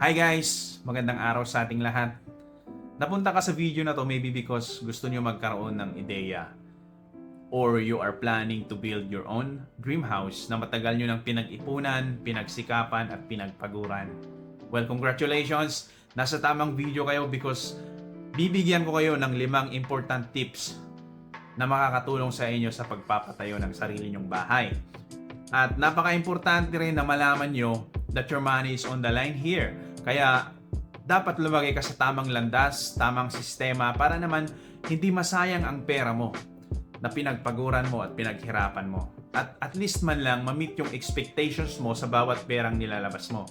Hi guys! Magandang araw sa ating lahat. Napunta ka sa video na to maybe because gusto nyo magkaroon ng ideya or you are planning to build your own dream house na matagal nyo nang pinag-ipunan, pinagsikapan at pinagpaguran. Well, congratulations! Nasa tamang video kayo because bibigyan ko kayo ng 5 important tips na makakatulong sa inyo sa pagpapatayo ng sarili nyong bahay. At napaka-importante rin na malaman nyo that your money is on the line here. Kaya dapat lumagay ka sa tamang landas, tamang sistema para naman hindi masayang ang pera mo na pinagpaguran mo at pinaghirapan mo. At least man lang ma-meet yung expectations mo sa bawat perang nilalabas mo.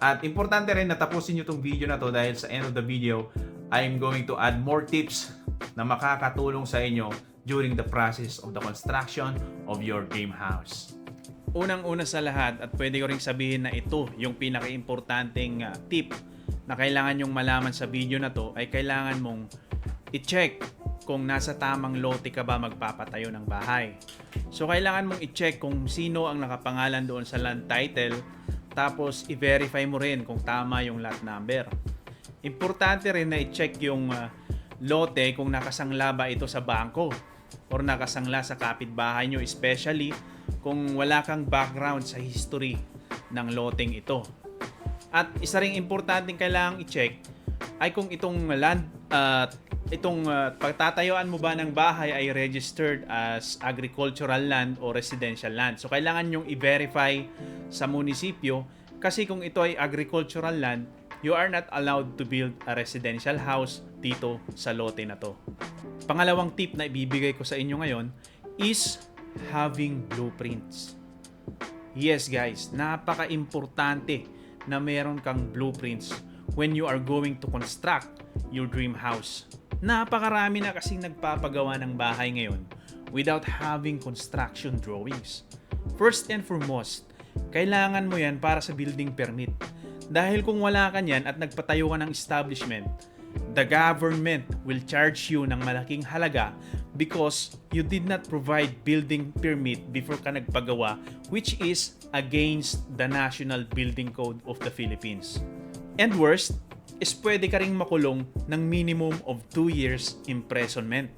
At importante rin na tapusin nyo itong video na to dahil sa end of the video, I'm going to add more tips na makakatulong sa inyo during the process of the construction of your dream house. Unang-una sa lahat at pwede ko ring sabihin na ito yung pinaka-importanting tip na kailangan nyong malaman sa video na to ay kailangan mong i-check kung nasa tamang lote ka ba magpapatayo ng bahay. So kailangan mong i-check kung sino ang nakapangalan doon sa land title tapos i-verify mo rin kung tama yung lot number. Importante rin na i-check yung lote kung nakasangla ba ito sa bangko or nakasangla sa kapitbahay nyo, especially kung wala kang background sa history ng loteng ito. At isa ring importanteng kailangang i-check ay kung itong land pagtatayuan mo ba ng bahay ay registered as agricultural land o residential land. So kailangan nyong i-verify sa munisipyo kasi kung ito ay agricultural land, you are not allowed to build a residential house dito sa lote na to. Pangalawang tip na ibibigay ko sa inyo ngayon is having blueprints. Yes guys, napaka-importante na meron kang blueprints when you are going to construct your dream house. Napakarami na kasing nagpapagawa ng bahay ngayon without having construction drawings. First and foremost, kailangan mo yan para sa building permit. Dahil kung wala ka yan at nagpatayo ka ng establishment, the government will charge you ng malaking halaga because you did not provide building permit before ka nagpagawa, which is against the National Building Code of the Philippines. And worst is pwede ka ring makulong ng minimum of 2 years imprisonment.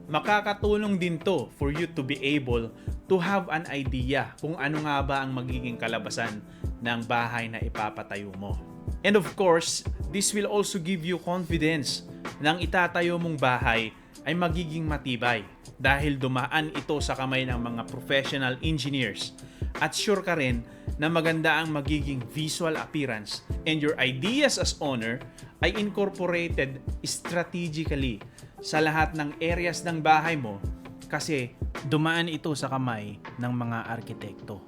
Makakatulong din to for you to be able to have an idea kung ano nga ba ang magiging kalabasan ng bahay na ipapatayo mo. And of course, this will also give you confidence na ang itatayo mong bahay ay magiging matibay dahil dumaan ito sa kamay ng mga professional engineers at sure ka rin na maganda ang magiging visual appearance and your ideas as owner ay incorporated strategically sa lahat ng areas ng bahay mo kasi dumaan ito sa kamay ng mga arkitekto.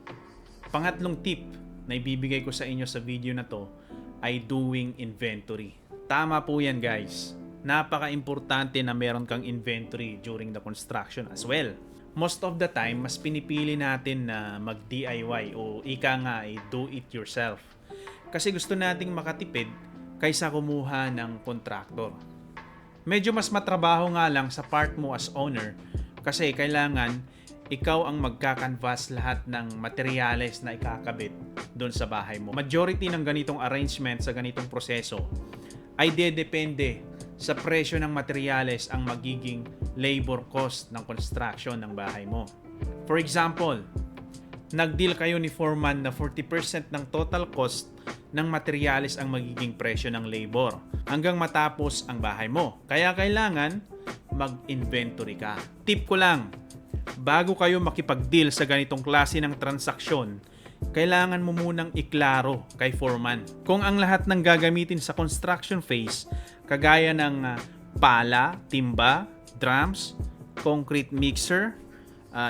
Pangatlong tip na ibibigay ko sa inyo sa video na to ay doing inventory. Tama po yan guys. Napaka-importante na meron kang inventory during the construction as well. Most of the time, mas pinipili natin na mag-DIY o ika nga ay do it yourself. Kasi gusto nating makatipid kaysa kumuha ng contractor. Medyo mas matrabaho nga lang sa part mo as owner kasi kailangan ikaw ang magkakanvas lahat ng materyales na ikakabit doon sa bahay mo. Majority ng ganitong arrangement sa ganitong proseso ay dedepende sa presyo ng materyales ang magiging labor cost ng construction ng bahay mo. For example, nag-deal kayo ni foreman na 40% ng total cost ng materyales ang magiging presyo ng labor hanggang matapos ang bahay mo. Kaya kailangan mag-inventory ka. Tip ko lang, bago kayo makipag-deal sa ganitong klase ng transaksyon, kailangan mo munang iklaro kay foreman kung ang lahat ng gagamitin sa construction phase kagaya ng pala, timba, drums, concrete mixer,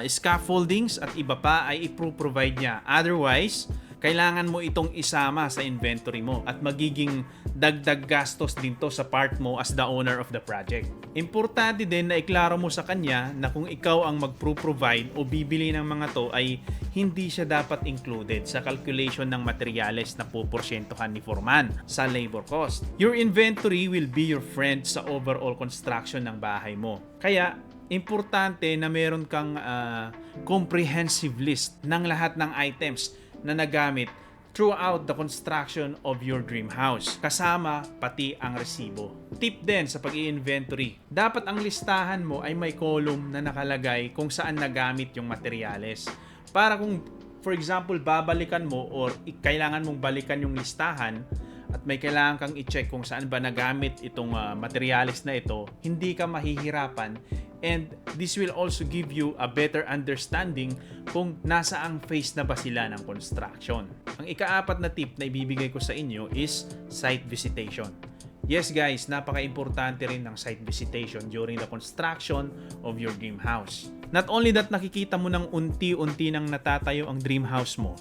scaffoldings at iba pa ay ipro-provide niya. Otherwise, kailangan mo itong isama sa inventory mo at magiging dagdag gastos din to sa part mo as the owner of the project. Importante din na iklaro mo sa kanya na kung ikaw ang mag-provide o bibili ng mga to ay hindi siya dapat included sa calculation ng materyales na puporsyentuhan ni foreman sa labor cost. Your inventory will be your friend sa overall construction ng bahay mo. Kaya importante na meron kang comprehensive list ng lahat ng items na nagamit throughout the construction of your dream house, kasama pati ang resibo. Tip din sa pag-i-inventory, dapat ang listahan mo ay may column na nakalagay kung saan nagamit yung materyales. Para kung, for example, babalikan mo or kailangan mong balikan yung listahan at may kailangan kang i-check kung saan ba nagamit itong materyales na ito, hindi ka mahihirapan. And this will also give you a better understanding kung nasaang phase na ba sila ng construction. Ang ika-4 na tip na ibibigay ko sa inyo is site visitation. Yes guys, napaka-importante rin ng site visitation during the construction of your dream house. Not only that nakikita mo ng unti-unti nang natatayo ang dream house mo,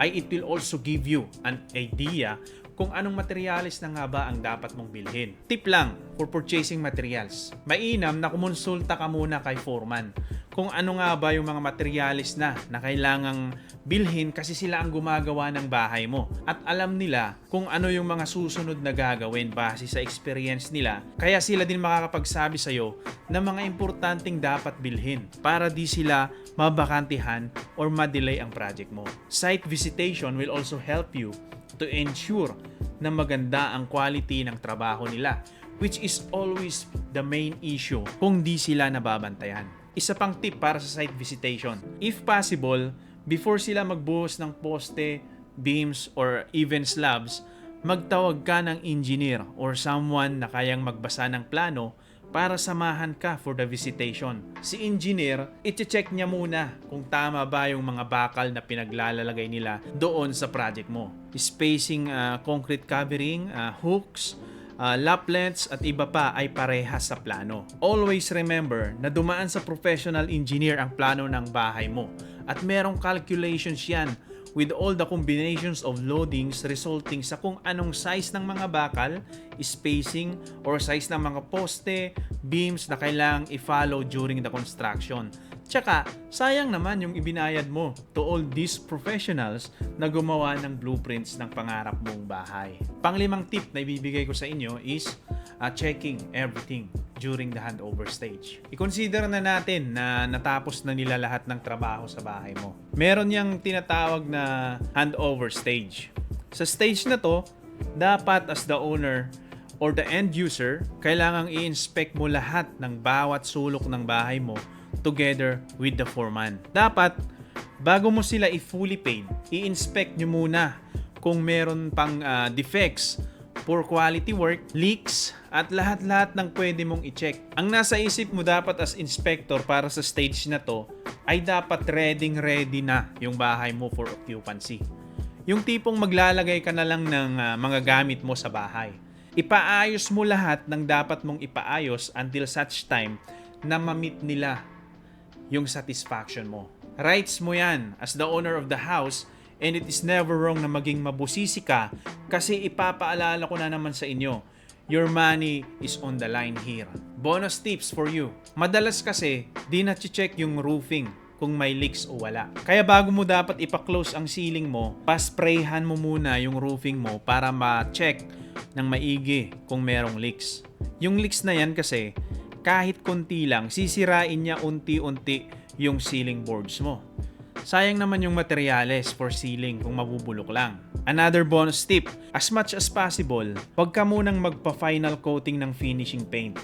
ay it will also give you an idea kung anong materials na nga ba ang dapat mong bilhin. Tip lang for purchasing materials. Mainam na kumonsulta ka muna kay foreman kung ano nga ba yung mga materials na kailangang bilhin kasi sila ang gumagawa ng bahay mo. At alam nila kung ano yung mga susunod na gagawin base sa experience nila. Kaya sila din makakapagsabi sa'yo ng mga importanteng dapat bilhin para di sila mabakantihan or madelay ang project mo. Site visitation will also help you to ensure na maganda ang quality ng trabaho nila, which is always the main issue kung di sila nababantayan. Isa pang tip para sa site visitation, if possible, before sila magbuhos ng poste, beams, or even slabs, magtawag ka ng engineer or someone na kayang magbasa ng plano para samahan ka for the visitation. Si engineer, iti-check niya muna kung tama ba yung mga bakal na pinaglalagay nila doon sa project mo. Spacing, concrete covering, hooks, lap lengths at iba pa ay parehas sa plano. Always remember na dumaan sa professional engineer ang plano ng bahay mo at merong calculations yan with all the combinations of loadings resulting sa kung anong size ng mga bakal, spacing, or size ng mga poste, beams na kailangang i-follow during the construction. Tsaka, sayang naman yung ibinayad mo to all these professionals na gumawa ng blueprints ng pangarap mong bahay. Panglimang tip na ibibigay ko sa inyo is checking everything during the handover stage. I-consider na natin na natapos na nila lahat ng trabaho sa bahay mo. Meron yang tinatawag na handover stage. Sa stage na to, dapat as the owner or the end user, kailangang i-inspect mo lahat ng bawat sulok ng bahay mo together with the foreman. Dapat, bago mo sila i-fully paid, i-inspect nyo muna kung meron pang defects, poor quality work, leaks, at lahat-lahat ng pwede mong i-check. Ang nasa isip mo dapat as inspector para sa stage na to ay dapat ready na yung bahay mo for occupancy. Yung tipong maglalagay ka na lang ng mga gamit mo sa bahay. Ipaayos mo lahat ng dapat mong ipaayos until such time na ma-meet nila yung satisfaction mo. Rights mo yan as the owner of the house. And it is never wrong na maging mabusisi ka kasi ipapaalala ko na naman sa inyo, your money is on the line here. Bonus tips for you. Madalas kasi, di na-check yung roofing kung may leaks o wala. Kaya bago mo dapat ipa-close ang ceiling mo, pasprayhan mo muna yung roofing mo para ma-check ng maigi kung merong leaks. Yung leaks na yan kasi, kahit konti lang, sisirain niya unti-unti yung ceiling boards mo. Sayang naman yung materyales for ceiling kung mabubulok lang. Another bonus tip, as much as possible, huwag ka munang magpa-final coating ng finishing paint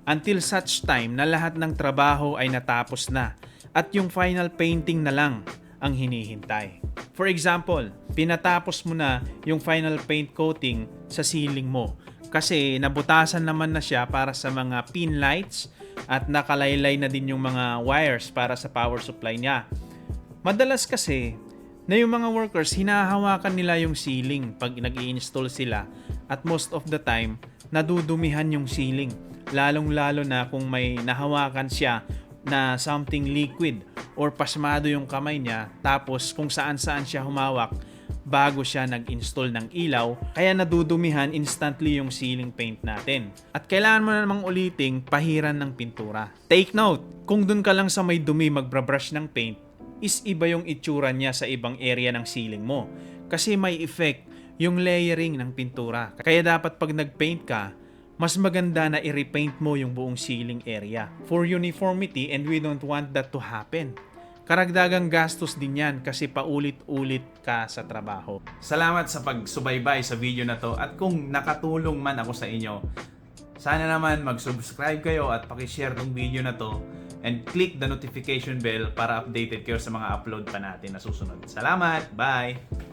until such time na lahat ng trabaho ay natapos na at yung final painting na lang ang hinihintay. For example, pinatapos mo na yung final paint coating sa ceiling mo kasi nabutasan naman na siya para sa mga pin lights at nakalaylay na din yung mga wires para sa power supply niya. Madalas kasi na yung mga workers hinahawakan nila yung ceiling pag nag-i-install sila at most of the time nadudumihan yung ceiling, lalong-lalo na kung may nahawakan siya na something liquid or pasmado yung kamay niya tapos kung saan-saan siya humawak bago siya nag-install ng ilaw kaya nadudumihan instantly yung ceiling paint natin. At kailangan mo na namang uliting pahiran ng pintura. Take note, kung dun ka lang sa may dumi magbrush ng paint, is iba yung itsura niya sa ibang area ng ceiling mo. Kasi may effect yung layering ng pintura. Kaya dapat pag nag-paint ka, mas maganda na i-repaint mo yung buong ceiling area. For uniformity and we don't want that to happen. karagdagang gastos din yan kasi paulit-ulit ka sa trabaho. Salamat sa pagsubaybay sa video na to at kung nakatulong man ako sa inyo, sana naman mag-subscribe kayo at pakishare tong video na to and click the notification bell para updated kayo sa mga upload pa natin na susunod. Salamat! Bye!